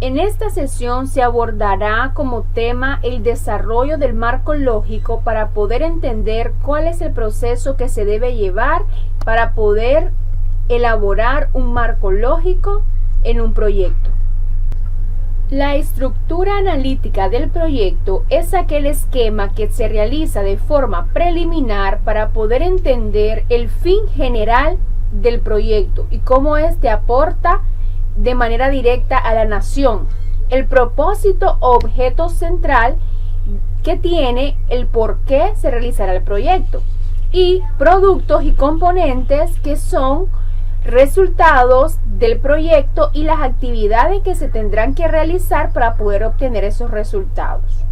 En esta sesión se abordará como tema el desarrollo del marco lógico para poder entender cuál es el proceso que se debe llevar para poder elaborar un marco lógico en un proyecto. La estructura analítica del proyecto es aquel esquema que se realiza de forma preliminar para poder entender el fin general del proyecto y cómo éste aporta de manera directa a la nación, el propósito o objeto central que tiene, el por qué se realizará el proyecto, y productos y componentes que son resultados del proyecto y las actividades que se tendrán que realizar para poder obtener esos resultados.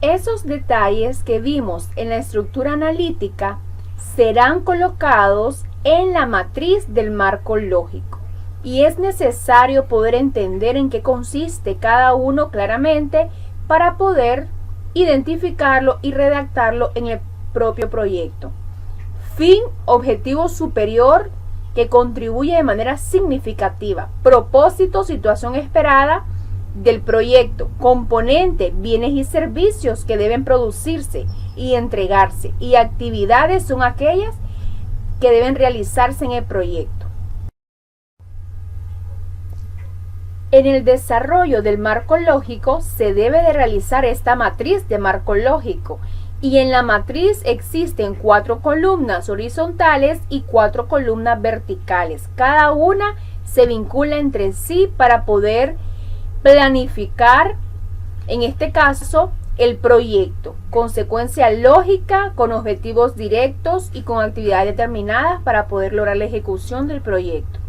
Esos detalles que vimos en la estructura analítica serán colocados en la matriz del marco lógico. Y es necesario poder entender en qué consiste cada uno claramente para poder identificarlo y redactarlo en el propio proyecto. Fin, objetivo superior que contribuye de manera significativa. Propósito, situación esperada del proyecto. Componente, bienes y servicios que deben producirse y entregarse. Y actividades son aquellas que deben realizarse en el proyecto. En el desarrollo del marco lógico se debe de realizar esta matriz de marco lógico y en la matriz existen 4 columnas horizontales y 4 columnas verticales. Cada una se vincula entre sí para poder planificar, en este caso, el proyecto. Consecuencia lógica con objetivos directos y con actividades determinadas para poder lograr la ejecución del proyecto.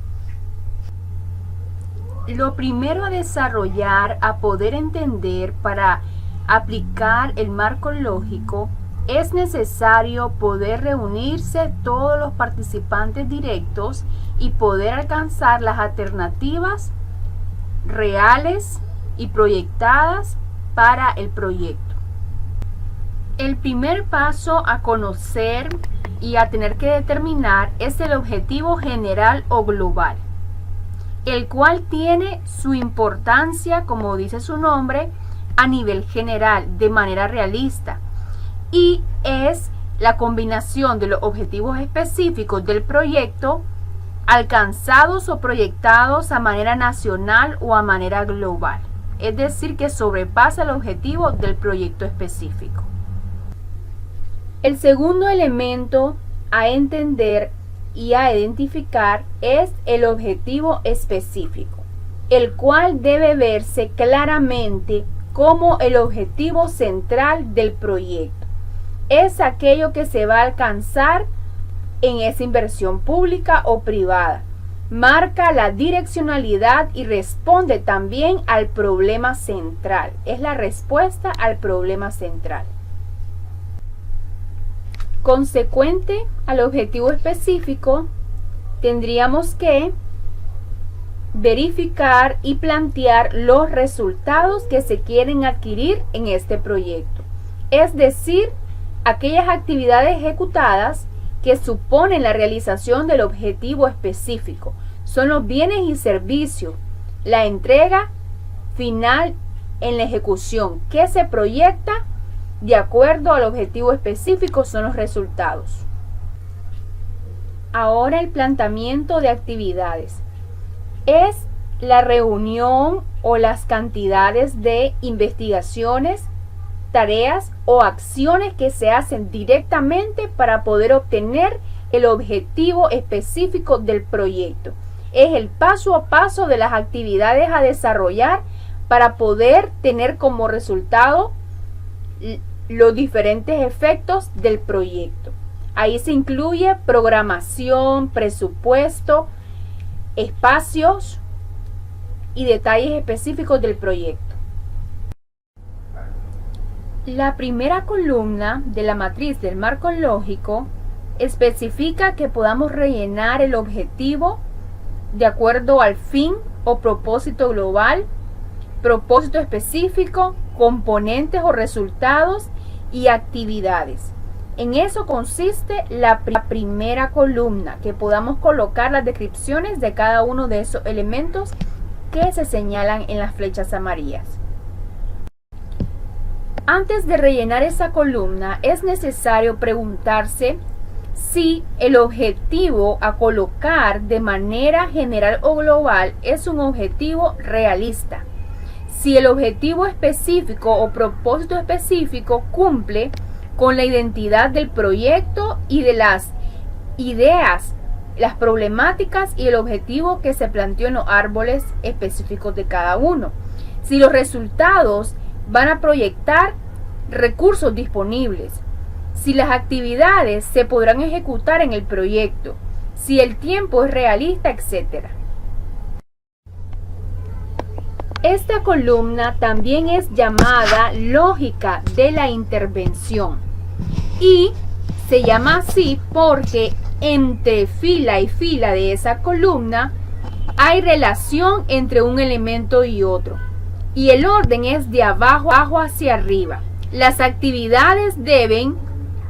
Lo primero a desarrollar, a poder entender para aplicar el marco lógico, es necesario poder reunirse todos los participantes directos y poder alcanzar las alternativas reales y proyectadas para el proyecto. El primer paso a conocer y a tener que determinar es el objetivo general o global, el cual tiene su importancia, como dice su nombre, a nivel general, de manera realista, y es la combinación de los objetivos específicos del proyecto alcanzados o proyectados a manera nacional o a manera global, es decir, que sobrepasa el objetivo del proyecto específico. El segundo elemento a entender y a identificar es el objetivo específico, el cual debe verse claramente como el objetivo central del proyecto. Es aquello que se va a alcanzar en esa inversión pública o privada. Marca la direccionalidad y responde también al problema central. Es la respuesta al problema central. Consecuente al objetivo específico, tendríamos que verificar y plantear los resultados que se quieren adquirir en este proyecto. Es decir, aquellas actividades ejecutadas que suponen la realización del objetivo específico. Son los bienes y servicios, la entrega final en la ejecución que se proyecta de acuerdo al objetivo específico son los resultados. Ahora el planteamiento de actividades. Es la reunión o las cantidades de investigaciones, tareas o acciones que se hacen directamente para poder obtener el objetivo específico del proyecto. Es el paso a paso de las actividades a desarrollar para poder tener como resultado los diferentes efectos del proyecto. Ahí se incluye programación, presupuesto, espacios y detalles específicos del proyecto. La primera columna de la matriz del marco lógico especifica que podamos rellenar el objetivo de acuerdo al fin o propósito global, propósito específico, componentes o resultados y actividades. En eso consiste la primera columna, que podamos colocar las descripciones de cada uno de esos elementos que se señalan en las flechas amarillas. Antes de rellenar esa columna es necesario preguntarse si el objetivo a colocar de manera general o global es un objetivo realista. Si el objetivo específico o propósito específico cumple con la identidad del proyecto y de las ideas, las problemáticas y el objetivo que se planteó en los árboles específicos de cada uno. Si los resultados van a proyectar recursos disponibles, si las actividades se podrán ejecutar en el proyecto, si el tiempo es realista, etc. Esta columna también es llamada lógica de la intervención y se llama así porque entre fila y fila de esa columna hay relación entre un elemento y otro y el orden es de abajo hacia arriba. Las actividades deben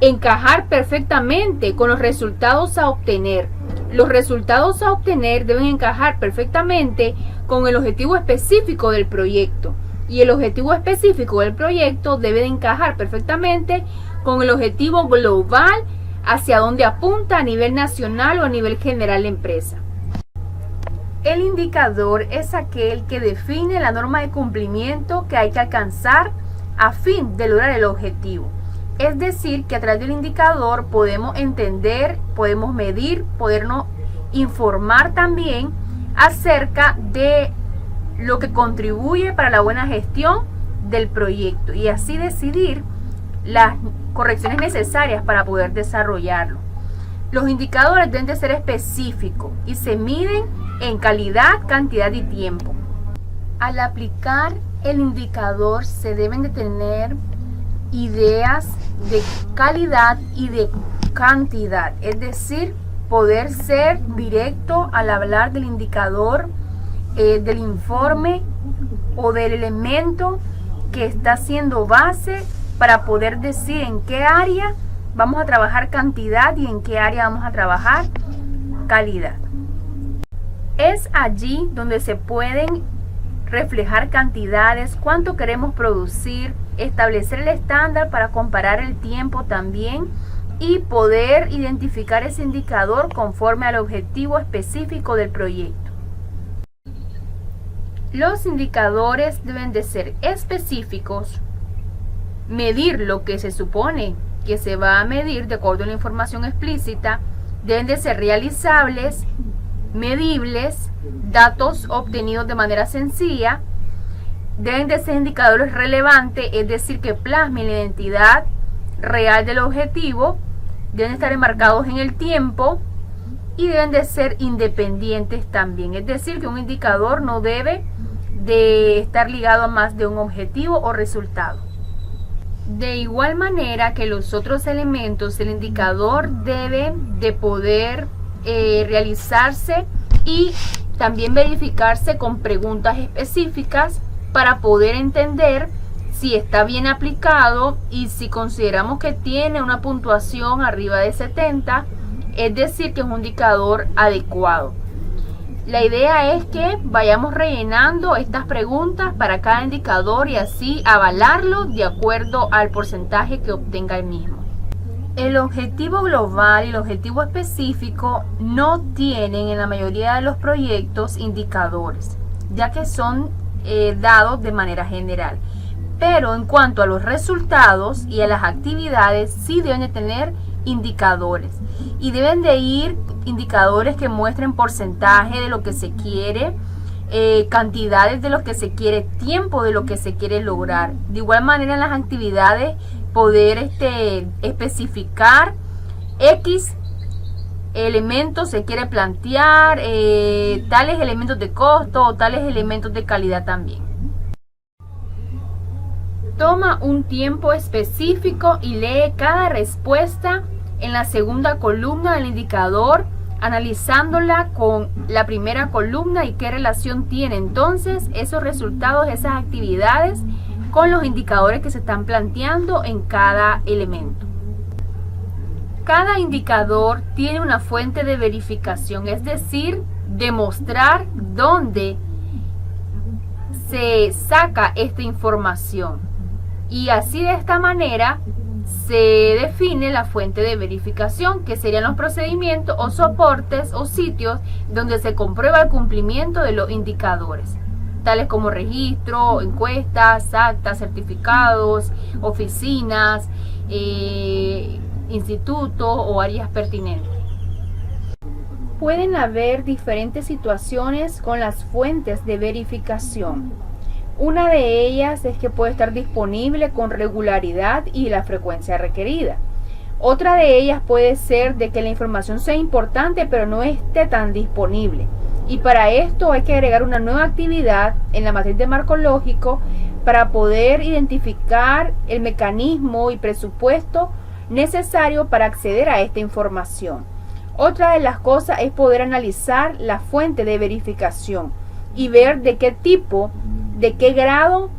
encajar perfectamente con los resultados a obtener. Los resultados a obtener deben encajar perfectamente con el objetivo específico del proyecto y el objetivo específico del proyecto debe encajar perfectamente con el objetivo global hacia donde apunta a nivel nacional o a nivel general la empresa. El indicador es aquel que define la norma de cumplimiento que hay que alcanzar a fin de lograr el objetivo. Es decir, que a través del indicador podemos entender, podemos medir, podernos informar también acerca de lo que contribuye para la buena gestión del proyecto y así decidir las correcciones necesarias para poder desarrollarlo. Los indicadores deben de ser específicos y se miden en calidad, cantidad y tiempo. Al aplicar el indicador se deben de tener ideas de calidad y de cantidad, es decir, poder ser directo al hablar del indicador, del informe o del elemento que está siendo base para poder decir en qué área vamos a trabajar cantidad y en qué área vamos a trabajar calidad. Es allí donde se pueden reflejar cantidades, cuánto queremos producir, establecer el estándar para comparar el tiempo también y poder identificar ese indicador conforme al objetivo específico del proyecto. Los indicadores deben de ser específicos, medir lo que se supone que se va a medir de acuerdo a la información explícita, deben de ser realizables, medibles, datos obtenidos de manera sencilla, deben de ser indicadores relevantes, es decir, que plasmen la identidad real del objetivo, deben estar enmarcados en el tiempo y deben de ser independientes también, es decir, que un indicador no debe de estar ligado a más de un objetivo o resultado. De igual manera que los otros elementos, el indicador debe de poder realizarse y también verificarse con preguntas específicas para poder entender si está bien aplicado y si consideramos que tiene una puntuación arriba de 70, es decir, que es un indicador adecuado. La idea es que vayamos rellenando estas preguntas para cada indicador y así avalarlo de acuerdo al porcentaje que obtenga el mismo. El objetivo global y el objetivo específico no tienen en la mayoría de los proyectos indicadores, ya que son dados de manera general. Pero en cuanto a los resultados y a las actividades, sí deben de tener indicadores. Y deben de ir indicadores que muestren porcentaje de lo que se quiere, cantidades de lo que se quiere, tiempo de lo que se quiere lograr. De igual manera en las actividades poder especificar X elementos se quiere plantear, tales elementos de costo o tales elementos de calidad también. Toma un tiempo específico y lee cada respuesta en la segunda columna del indicador, analizándola con la primera columna y qué relación tiene entonces esos resultados, esas actividades con los indicadores que se están planteando en cada elemento. Cada indicador tiene una fuente de verificación, es decir, demostrar dónde se saca esta información. Y así de esta manera se define la fuente de verificación, que serían los procedimientos o soportes o sitios donde se comprueba el cumplimiento de los indicadores, tales como registro, encuestas, actas, certificados, oficinas, institutos o áreas pertinentes. Pueden haber diferentes situaciones con las fuentes de verificación. Una de ellas es que puede estar disponible con regularidad y la frecuencia requerida. Otra de ellas puede ser de que la información sea importante pero no esté tan disponible. Y para esto hay que agregar una nueva actividad en la matriz de marco lógico para poder identificar el mecanismo y presupuesto necesario para acceder a esta información. Otra de las cosas es poder analizar la fuente de verificación y ver de qué tipo, de qué grado,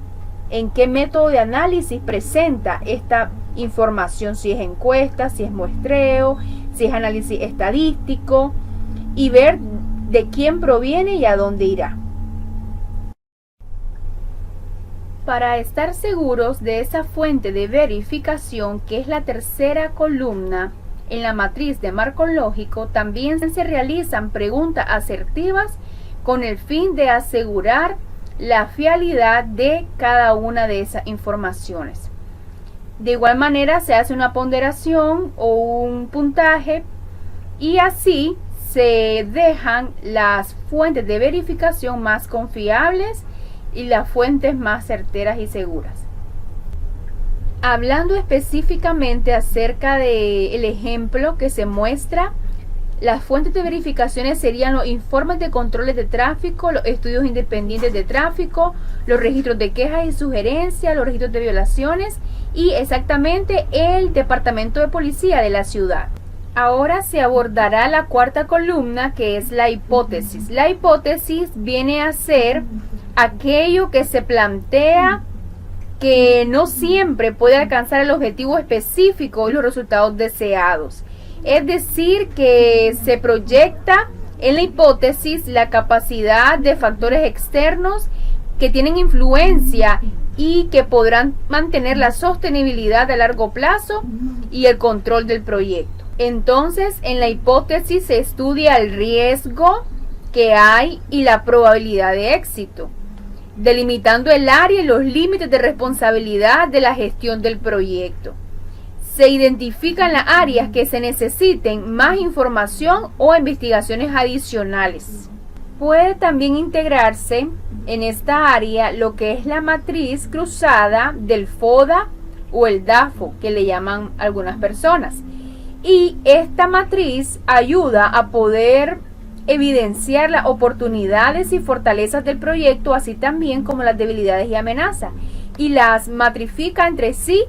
en qué método de análisis presenta esta información, si es encuesta, si es muestreo, si es análisis estadístico, y ver de quién proviene y a dónde irá. Para estar seguros de esa fuente de verificación, que es la tercera columna en la matriz de marco lógico, también se realizan preguntas asertivas con el fin de asegurar la fiabilidad de cada una de esas informaciones. De igual manera se hace una ponderación o un puntaje y así se dejan las fuentes de verificación más confiables y las fuentes más certeras y seguras. Hablando específicamente acerca del ejemplo que se muestra, las fuentes de verificaciones serían los informes de controles de tráfico, los estudios independientes de tráfico, los registros de quejas y sugerencias, los registros de violaciones y exactamente el departamento de policía de la ciudad. Ahora se abordará la cuarta columna, que es la hipótesis. La hipótesis viene a ser aquello que se plantea que no siempre puede alcanzar el objetivo específico y los resultados deseados. Es decir, que se proyecta en la hipótesis la capacidad de factores externos que tienen influencia y que podrán mantener la sostenibilidad a largo plazo y el control del proyecto. Entonces, en la hipótesis se estudia el riesgo que hay y la probabilidad de éxito, delimitando el área y los límites de responsabilidad de la gestión del proyecto. Se identifican las áreas que se necesiten más información o investigaciones adicionales. Puede también integrarse en esta área lo que es la matriz cruzada del FODA o el DAFO, que le llaman algunas personas. Y esta matriz ayuda a poder evidenciar las oportunidades y fortalezas del proyecto, así también como las debilidades y amenazas, y las matrifica entre sí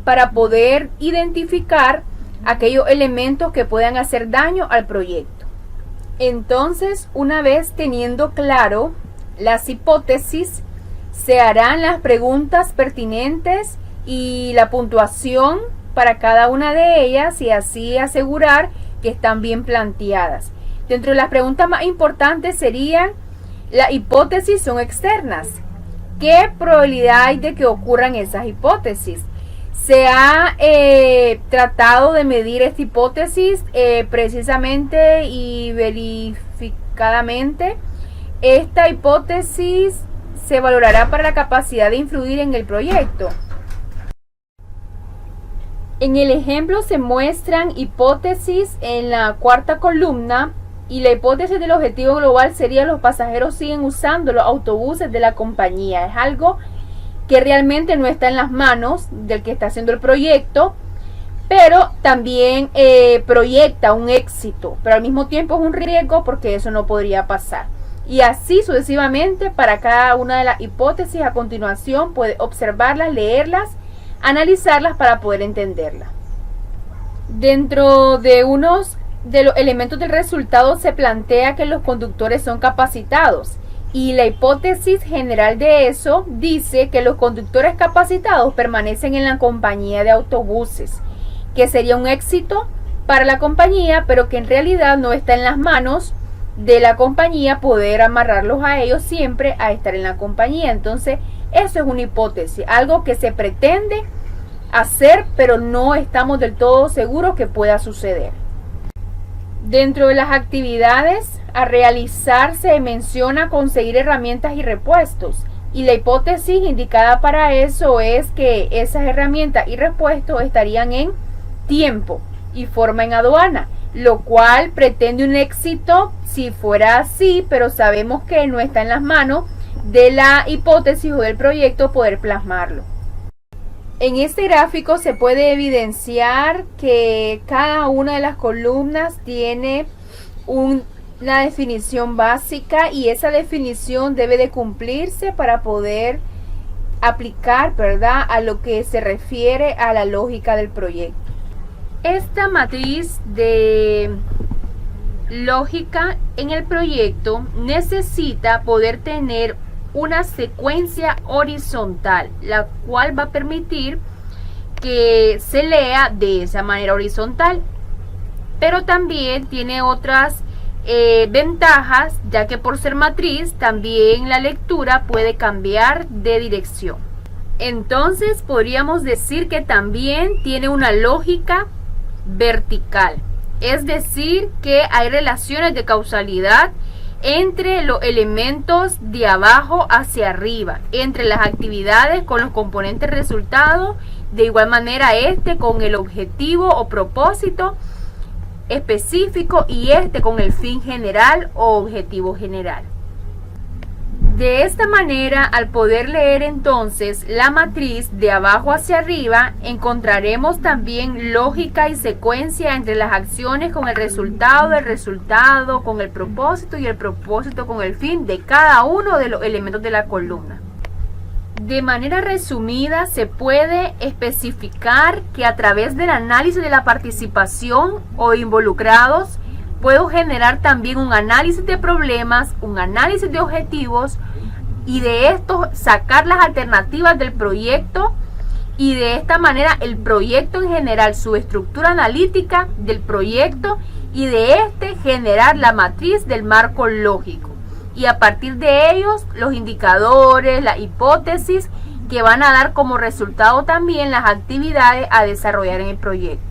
para poder identificar aquellos elementos que puedan hacer daño al proyecto. Entonces, una vez teniendo claro las hipótesis, se harán las preguntas pertinentes y la puntuación para cada una de ellas y así asegurar que están bien planteadas. Dentro de las preguntas más importantes serían: las hipótesis son externas. ¿Qué probabilidad hay de que ocurran esas hipótesis? Se ha tratado de medir esta hipótesis precisamente y verificadamente. Esta hipótesis se valorará para la capacidad de influir en el proyecto. En el ejemplo se muestran hipótesis en la cuarta columna y la hipótesis del objetivo global sería: los pasajeros siguen usando los autobuses de la compañía. Es algo que realmente no está en las manos del que está haciendo el proyecto, pero también proyecta un éxito, pero al mismo tiempo es un riesgo porque eso no podría pasar. Y así sucesivamente para cada una de las hipótesis. A continuación puede observarlas, leerlas, analizarlas para poder entenderlas. Dentro de unos de los elementos del resultado se plantea que los conductores son capacitados, y la hipótesis general de eso dice que los conductores capacitados permanecen en la compañía de autobuses, que sería un éxito para la compañía, pero que en realidad no está en las manos de la compañía, poder amarrarlos a ellos siempre a estar en la compañía. Entonces, eso es una hipótesis, algo que se pretende hacer, pero no estamos del todo seguros que pueda suceder. Dentro de las actividades a realizar se menciona conseguir herramientas y repuestos. Y la hipótesis indicada para eso es que esas herramientas y repuestos estarían en tiempo y forma en aduana, lo cual pretende un éxito si fuera así, pero sabemos que no está en las manos de la hipótesis o del proyecto poder plasmarlo. En este gráfico se puede evidenciar que cada una de las columnas tiene una definición básica y esa definición debe de cumplirse para poder aplicar, ¿verdad?, a lo que se refiere a la lógica del proyecto. Esta matriz de lógica en el proyecto necesita poder tener una secuencia horizontal, la cual va a permitir que se lea de esa manera horizontal, pero también tiene otras ventajas, ya que por ser matriz también la lectura puede cambiar de dirección. Entonces podríamos decir que también tiene una lógica vertical, es decir que hay relaciones de causalidad entre los elementos de abajo hacia arriba, entre las actividades con los componentes resultados, de igual manera con el objetivo o propósito específico y con el fin general o objetivo general. De esta manera, al poder leer entonces la matriz de abajo hacia arriba, encontraremos también lógica y secuencia entre las acciones con el resultado con el propósito y el propósito con el fin de cada uno de los elementos de la columna. De manera resumida, se puede especificar que a través del análisis de la participación o involucrados, puedo generar también un análisis de problemas, un análisis de objetivos y de esto sacar las alternativas del proyecto y de esta manera el proyecto en general, su estructura analítica del proyecto y de generar la matriz del marco lógico. Y a partir de ellos, los indicadores, las hipótesis que van a dar como resultado también las actividades a desarrollar en el proyecto.